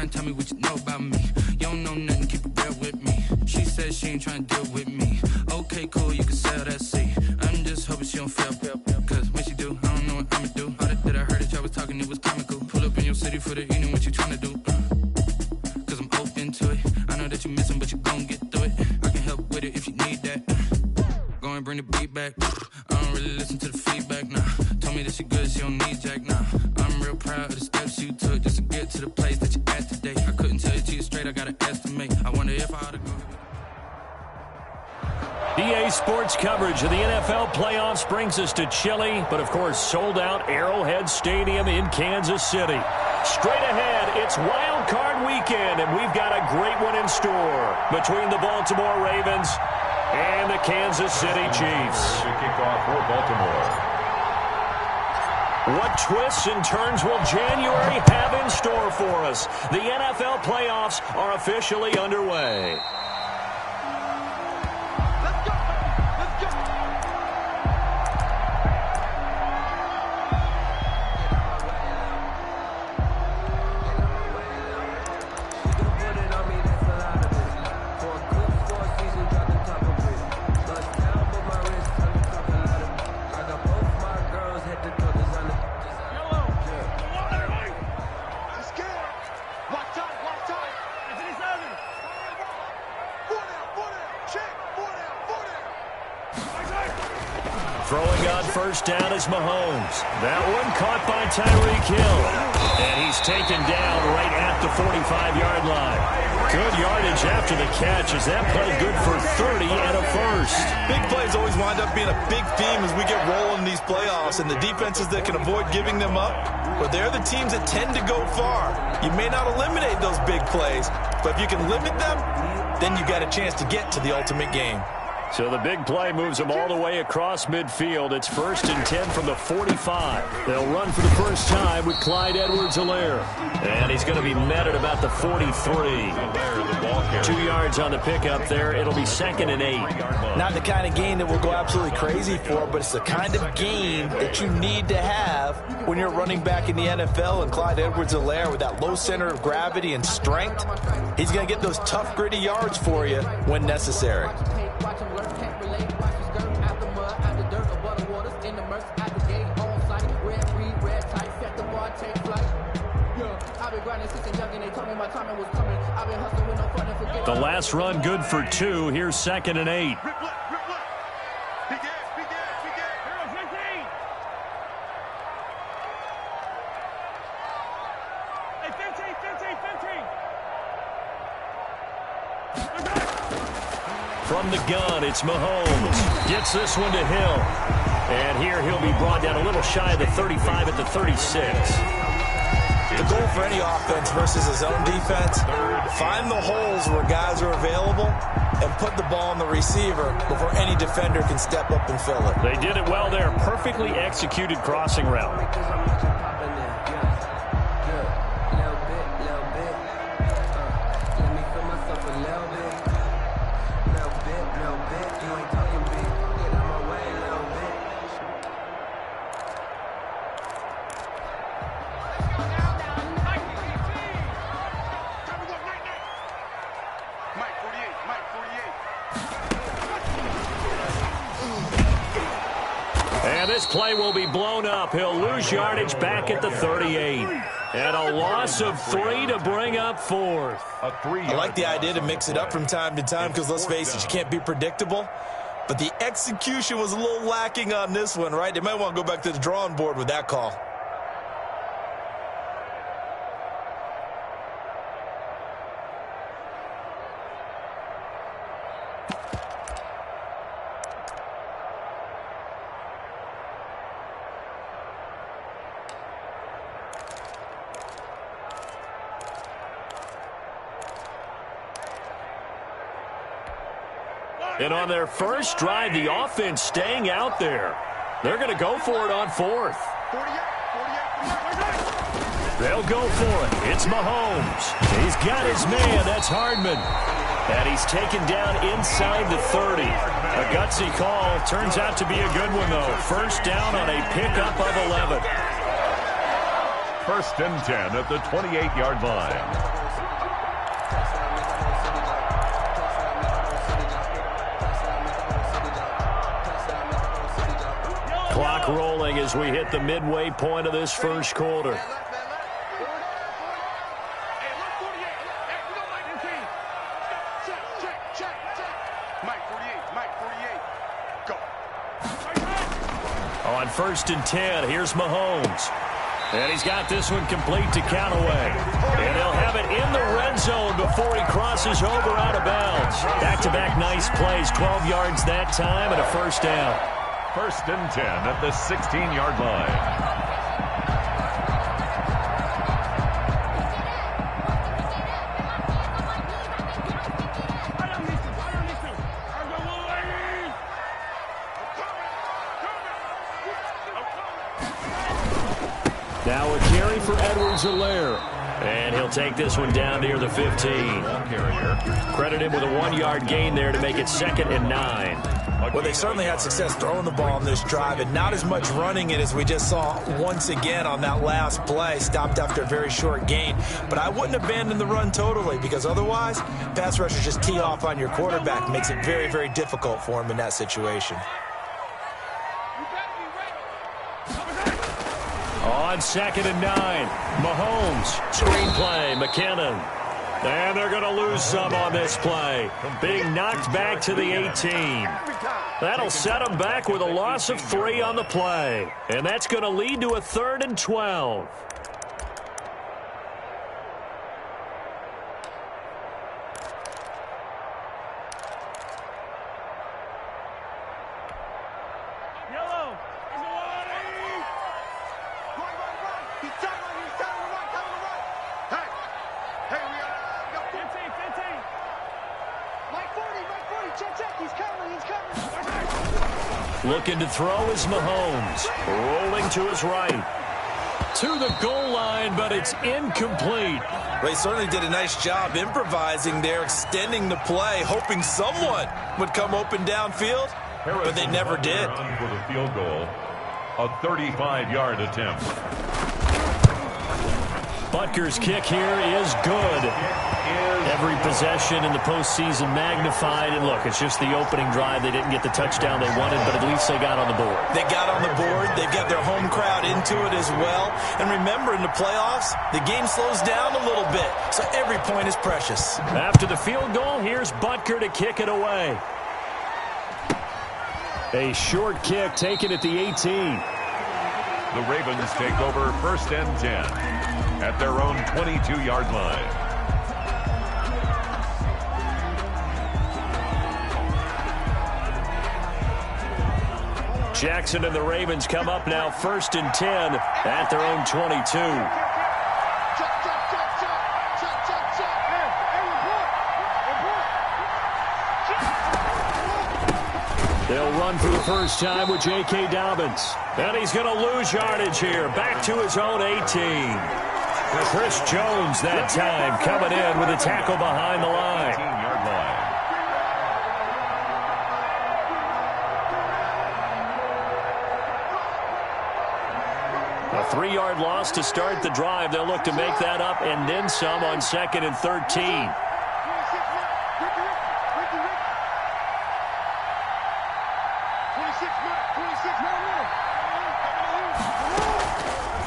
mind, tell me what you know about me. You don't know nothing, keep it real with me. She said she ain't trying to deal with me. Okay, cool, you can sell that seat. I'm just hoping she don't fail. Cause when she do, I don't know what I'ma do. All that I heard that y'all was talking, it was comical. Pull up in your city for the evening, what you trying to do? Cause I'm open to it. I know that you missing, but you gon' get through it. I can help with it if you need that. Go and bring the beat back. I don't really listen to the feedback, nah. Told me that she good, she don't need Jack, nah. I'm real proud of the steps you took just to get to the place that you at today. I couldn't tell it to you straight, I gotta estimate. I wonder if I ought to go. EA Sports coverage of the NFL playoffs brings us to chilly, but of course sold out Arrowhead Stadium in Kansas City. Straight ahead, it's Wild Card Weekend, and we've got a great one in store between the Baltimore Ravens and the Kansas City Chiefs. Kickoff for Baltimore. What twists and turns will January have in store for us? The NFL playoffs are officially underway. Throwing on first down is Mahomes. That one caught by Tyreek Hill. And he's taken down right at the 45-yard line. Good yardage after the catch as that play good for 30 and a first. Big plays always wind up being a big theme as we get rolling in these playoffs, and the defenses that can avoid giving them up, but they're the teams that tend to go far. You may not eliminate those big plays, but if you can limit them, then you got a chance to get to the ultimate game. So the big play moves them all the way across midfield. It's 1st and 10 from the 45. They'll run for the first time with Clyde Edwards-Helaire. And he's going to be met at about the 43. 2 yards on the pickup there. It'll be 2nd and 8. Not the kind of game that we'll go absolutely crazy for, but it's the kind of game that you need to have when you're running back in the NFL. And Clyde Edwards-Helaire, with that low center of gravity and strength, he's going to get those tough, gritty yards for you when necessary. The last run good for 2. Here's 2nd and 8. From the gun, it's Mahomes. Gets this one to Hill. And here he'll be brought down a little shy of the 35 at the 36. The goal for any offense versus his own defense, find the holes where guys are available and put the ball on the receiver before any defender can step up and fill it. They did it well there. Perfectly executed crossing route. And this play will be blown up. He'll lose yardage back at the 38. And a loss of 3 to bring up 4th. I like the idea to mix it up from time to time because, let's face it, you can't be predictable. But the execution was a little lacking on this one, right? They might want to go back to the drawing board with that call. And on their first drive, the offense staying out there. They're going to go for it on 4th. They'll go for it. It's Mahomes. He's got his man. That's Hardman. And he's taken down inside the 30. A gutsy call. Turns out to be a good one, though. First down on a pickup of 11. 1st and 10 at the 28-yard line. trailing as we hit the midway point of this first quarter. On 1st and 10, here's Mahomes. And he's got this one complete to Callaway. And he'll have it in the red zone before he crosses over out of bounds. Back-to-back nice plays, 12 yards that time and a first down. 1st and 10 at the 16-yard line. Now a carry for Edwards-Helaire. And he'll take this one down near the 15. Credit him with a 1-yard gain there to make it 2nd and 9. Well, they certainly had success throwing the ball on this drive and not as much running it as we just saw once again on that last play. Stopped after a very short gain. But I wouldn't abandon the run totally because otherwise, pass rushers just tee off on your quarterback. Makes it very, very difficult for him in that situation. On 2nd and 9, Mahomes, screenplay, McKinnon. And they're going to lose some on this play. Being knocked back to the 18. That'll set them back with a loss of 3 on the play. And that's going to lead to a 3rd and 12. Looking to throw is Mahomes. Rolling to his right. To the goal line, but it's incomplete. Well, he certainly did a nice job improvising there, extending the play, hoping someone would come open downfield, but they never did. For the field goal, a 35-yard attempt. Butker's kick here is good. Every possession in the postseason magnified. And look, it's just the opening drive. They didn't get the touchdown they wanted, but at least they got on the board. They got on the board. They've got their home crowd into it as well. And remember, in the playoffs, the game slows down a little bit, so every point is precious. After the field goal, here's Butker to kick it away. A short kick taken at the 18. The Ravens take over 1st and 10 at their own 22-yard line. Jackson and the Ravens come up now 1st and 10 at their own 22. They'll run for the first time with J.K. Dobbins. And he's going to lose yardage here. Back to his own 18. Chris Jones that time coming in with a tackle behind the line. 18-yard line. A 3-yard loss to start the drive. They'll look to make that up and then some on 2nd and 13.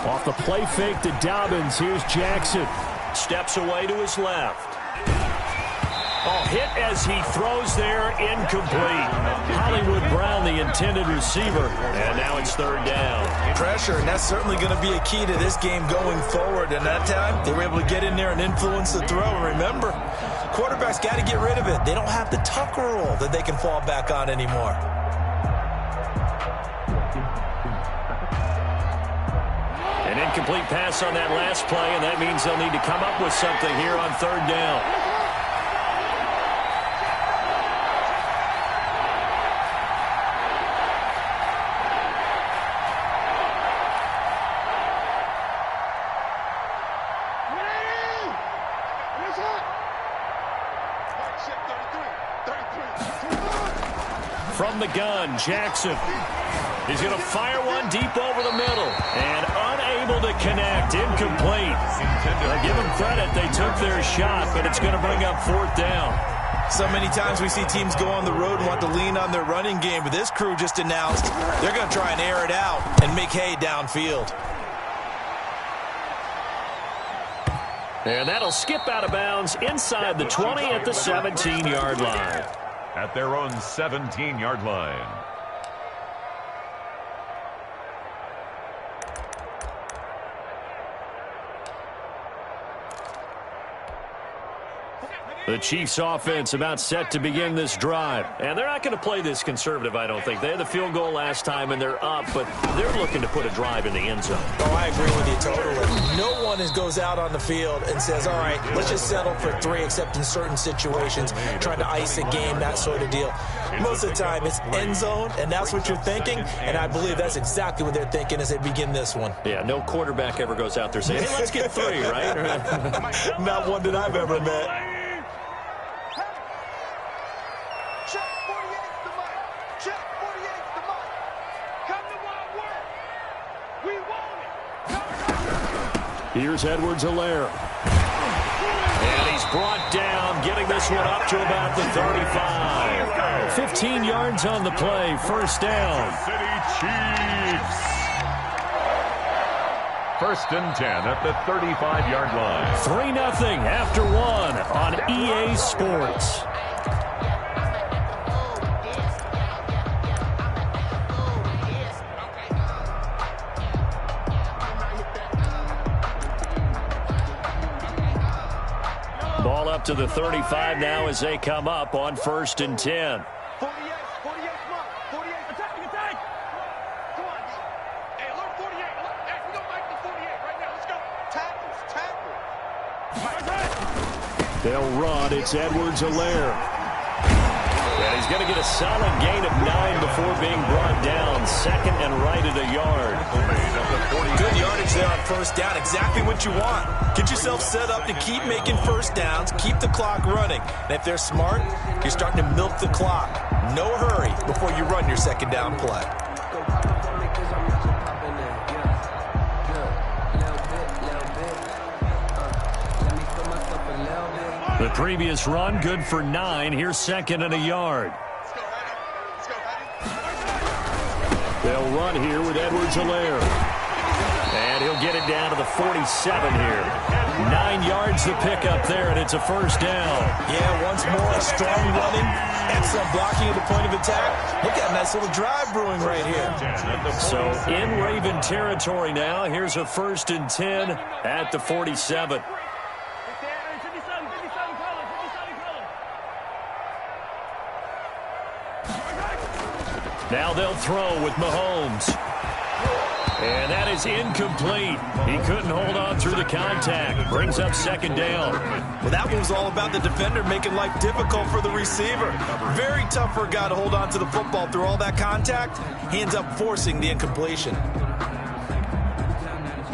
Off the play fake to Dobbins. Here's Jackson. Steps away to his left. Oh, hit as he throws there, incomplete. Hollywood Brown, the intended receiver, and now it's 3rd down. Pressure, and that's certainly going to be a key to this game going forward. And that time, they were able to get in there and influence the throw. And remember, quarterbacks got to get rid of it. They don't have the tuck rule that they can fall back on anymore. An incomplete pass on that last play, and that means they'll need to come up with something here on 3rd down. From the gun, Jackson. He's going to fire one deep over the middle. And unable to connect. Incomplete. Give them credit. They took their shot, but it's going to bring up 4th down. So many times we see teams go on the road and want to lean on their running game, but this crew just announced they're going to try and air it out and make hay downfield. And that'll skip out of bounds inside the 20 at the 17-yard line. At their own 17-yard line. The Chiefs offense about set to begin this drive. And they're not going to play this conservative, I don't think. They had the field goal last time, and they're up, but they're looking to put a drive in the end zone. Oh, I agree with you totally. No one goes out on the field and says, all right, let's just settle for 3, except in certain situations, trying to ice a game, that sort of deal. Most of the time, it's end zone, and that's what you're thinking, and I believe that's exactly what they're thinking as they begin this one. Yeah, no quarterback ever goes out there saying, hey, let's get 3, right? Not one that I've ever met. Here's Edwards-Helaire. And he's brought down, getting this one up to about the 35. 15 yards on the play, first down. City Chiefs. First and 10 at the 35-yard line. 3-0 after 1 on EA Sports. Ball up to the 35 now as they come up on first and 10. 48, mark. 48, attack. Come on. Hey, alert 48. Hey, we don't like the 48 right now. Let's go. Tackle. They'll run. It's Edwards-Helaire. And he's going to get a solid gain of 9 before being brought down. Second and right at a yard. Good yardage there on first down. Exactly what you want. Get yourself set up to keep making first downs, keep the clock running. And if they're smart, you're starting to milk the clock. No hurry before you run your second down play. The previous run, good for 9. Here's second and a yard. They'll run here with Edwards-Helaire. And he'll get it down to the 47 here. 9 yards to pick up there, and it's a first down. Yeah, once more, strong running. Excellent blocking at the point of attack. Look at a nice little drive brewing right here. So in Raven territory now. Here's a first and 10 at the 47. Now they'll throw with Mahomes. And that is incomplete. He couldn't hold on through the contact. Brings up second down. Well, that one was all about the defender making life difficult for the receiver. Very tough for a guy to hold on to the football through all that contact. He ends up forcing the incompletion.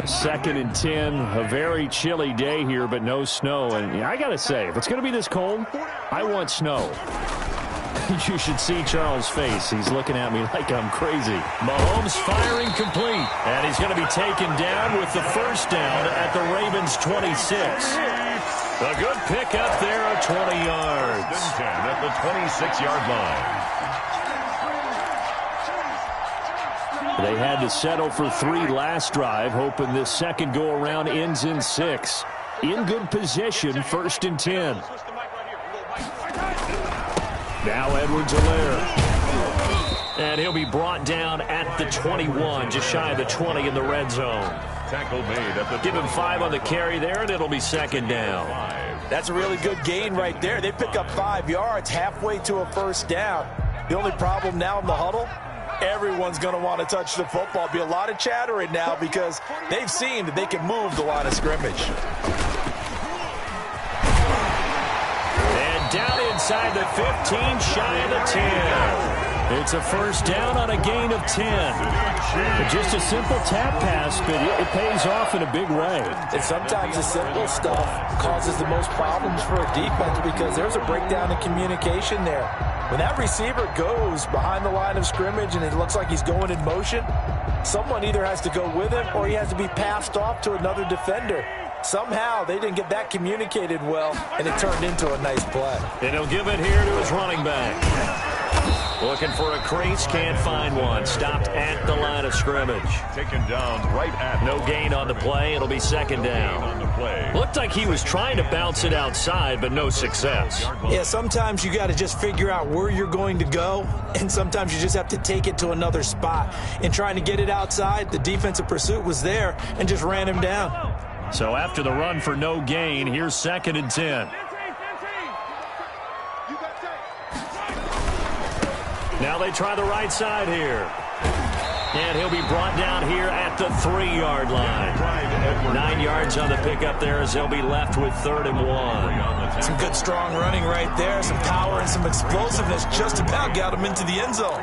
Second and 10. A very chilly day here, but no snow. And I got to say, if it's going to be this cold, I want snow. You should see Charles' face. He's looking at me like I'm crazy. Mahomes firing complete. And he's going to be taken down with the first down at the Ravens' 26. A good pick up there at 20 yards. 10 at the 26-yard line. They had to settle for 3 last drive, hoping this second go-around ends in 6. In good position, first and 10. Now Edwards-Helaire. And he'll be brought down at the 21, just shy of the 20 in the red zone. Tackle made at the Give him 5 on the carry there, and it'll be second down. That's a really good gain right there. They pick up 5 yards halfway to a first down. The only problem now in the huddle, everyone's going to want to touch the football. Be a lot of chattering now because they've seen that they can move the line of scrimmage. Down inside the 15, shy of the 10. It's a first down on a gain of 10. Just a simple tap pass, but it pays off in a big way. And sometimes the simple stuff causes the most problems for a defense because there's a breakdown in communication there. When that receiver goes behind the line of scrimmage and it looks like he's going in motion, someone either has to go with him or he has to be passed off to another defender. Somehow, they didn't get that communicated well, and it turned into a nice play. And he'll give it here to his running back. Looking for a crease, can't find one. Stopped at the line of scrimmage. Taken down right at. No gain on the play. It'll be second down. On the play. Looked like he was trying to bounce it outside, but no success. Yeah, sometimes you got to just figure out where you're going to go, and sometimes you just have to take it to another spot. In trying to get it outside, the defensive pursuit was there and just ran him down. So after the run for no gain, here's 2nd and 10. Now they try the right side here. And he'll be brought down here at the 3-yard line. 9 yards on the pickup there as they'll be left with 3rd and 1. Some good strong running right there. Some power and some explosiveness just about got him into the end zone.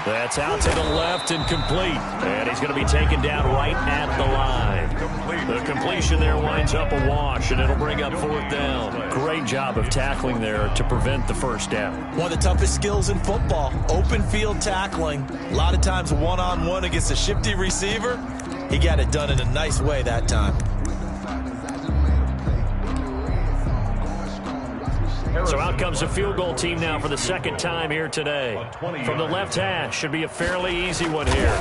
That's out to the left and complete. And he's going to be taken down right at the line. The completion there winds up a wash, and it'll bring up 4th down. Great job of tackling there to prevent the first down. One of the toughest skills in football, open field tackling. A lot of times one-on-one against a shifty receiver. He got it done in a nice way that time. So out comes a field goal team now for the 2nd time here today. From the left hash, should be a fairly easy one here.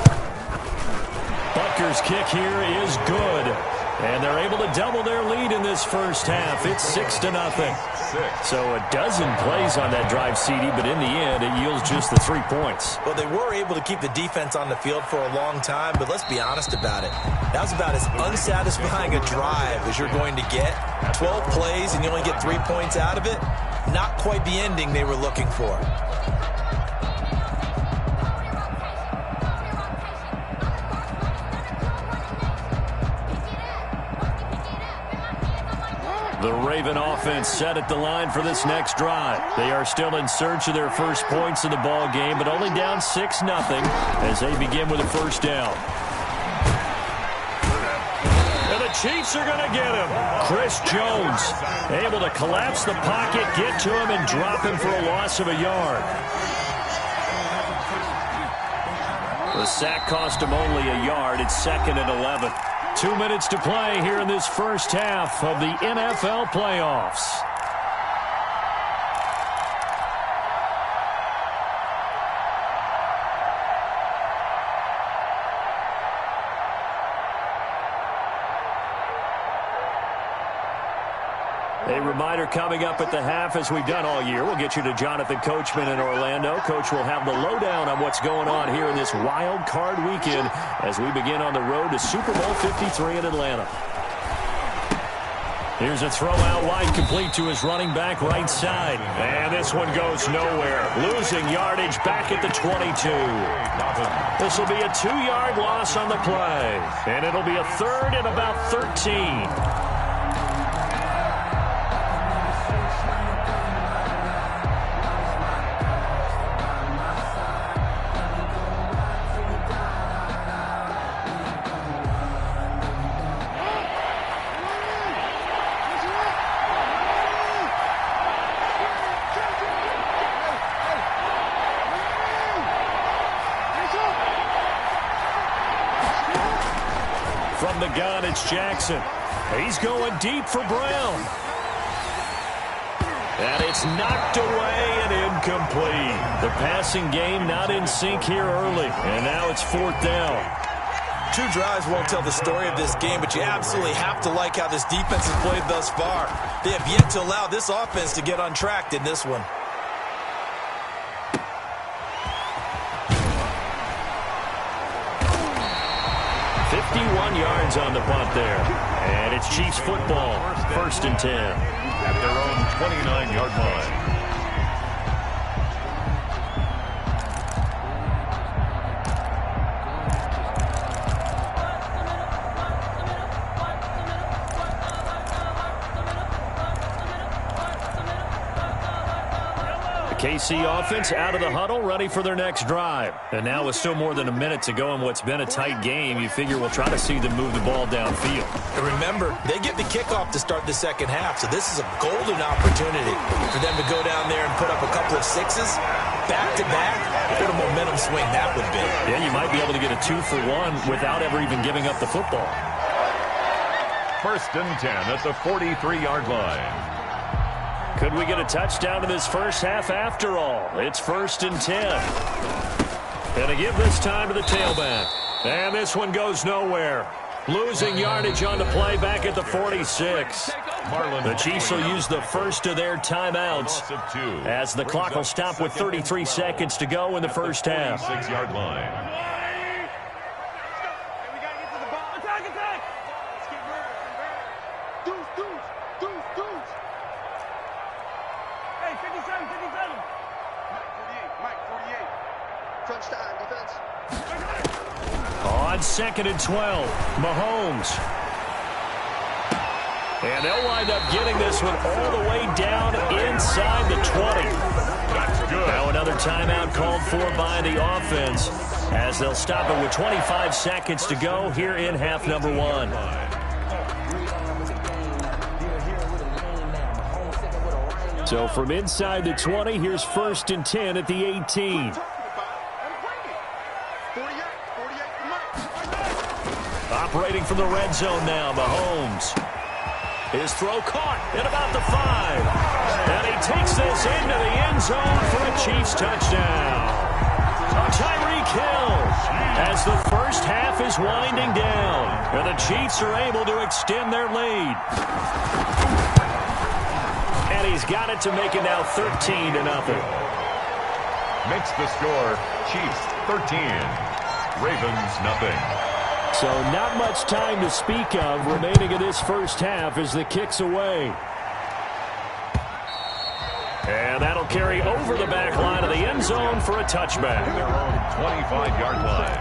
Butker's kick here is good. And they're able to double their lead in this first half. It's 6-0. So a dozen plays on that drive, CD, but in the end, it yields just the 3 points. Well, they were able to keep the defense on the field for a long time, but let's be honest about it. That was about as unsatisfying a drive as you're going to get. 12 plays and you only get 3 points out of it. Not quite the ending they were looking for. The Raven offense set at the line for this next drive. They are still in search of their first points of the ball game, but only down 6-0 as they begin with a first down. And the Chiefs are going to get him. Chris Jones able to collapse the pocket, get to him, and drop him for a loss of a yard. The sack cost him only a yard. It's 2nd and 11. 2 minutes to play here in this first half of the NFL playoffs. A reminder coming up at the half, as we've done all year. We'll get you to Jonathan Coachman in Orlando. Coach will have the lowdown on what's going on here in this wild card weekend as we begin on the road to Super Bowl 53 in Atlanta. Here's a throw out wide, complete to his running back right side. And this one goes nowhere. Losing yardage back at the 22. This will be a 2-yard loss on the play. And it'll be a 3rd and about 13. From the gun, it's Jackson. He's going deep for Brown. And it's knocked away and incomplete. The passing game not in sync here early. And now it's 4th down. 2 drives won't tell the story of this game, but you absolutely have to like how this defense has played thus far. They have yet to allow this offense to get untracked in this one. Yards on the punt there. And it's Chiefs football. 1st and 10. At their own 29-yard line. KC offense out of the huddle, ready for their next drive. And now with still more than a minute to go in what's been a tight game, you figure we'll try to see them move the ball downfield. And remember, they get the kickoff to start the second half, so this is a golden opportunity for them to go down there and put up a couple of sixes, back-to-back. What a momentum swing that would be. Yeah, you might be able to get a 2-for-1 without ever even giving up the football. 1st and 10 at the 43-yard line. Could we get a touchdown in this first half after all? It's 1st and 10. And to give this time to the tailback. And this one goes nowhere. Losing yardage on the play back at the 46. The Chiefs will use the first of their timeouts as the clock will stop with 33 seconds to go in the first half. 6-yard line. On 2nd and 12, Mahomes. And they'll wind up getting this one all the way down inside the 20. That's good. Now another timeout called for by the offense as they'll stop it with 25 seconds to go here in half number 1. So from inside the 20, here's 1st and 10 at the 18. Operating from the red zone now, Mahomes. His throw caught at about the 5. And he takes this into the end zone for a Chiefs touchdown. Tyreek Hill as the first half is winding down. And the Chiefs are able to extend their lead. And he's got it to make it now 13-0. Makes the score Chiefs 13. Ravens nothing. So not much time to speak of remaining in this first half as the kick's away. And that'll carry over the back line of the end zone for a touchback. Their own 25-yard line.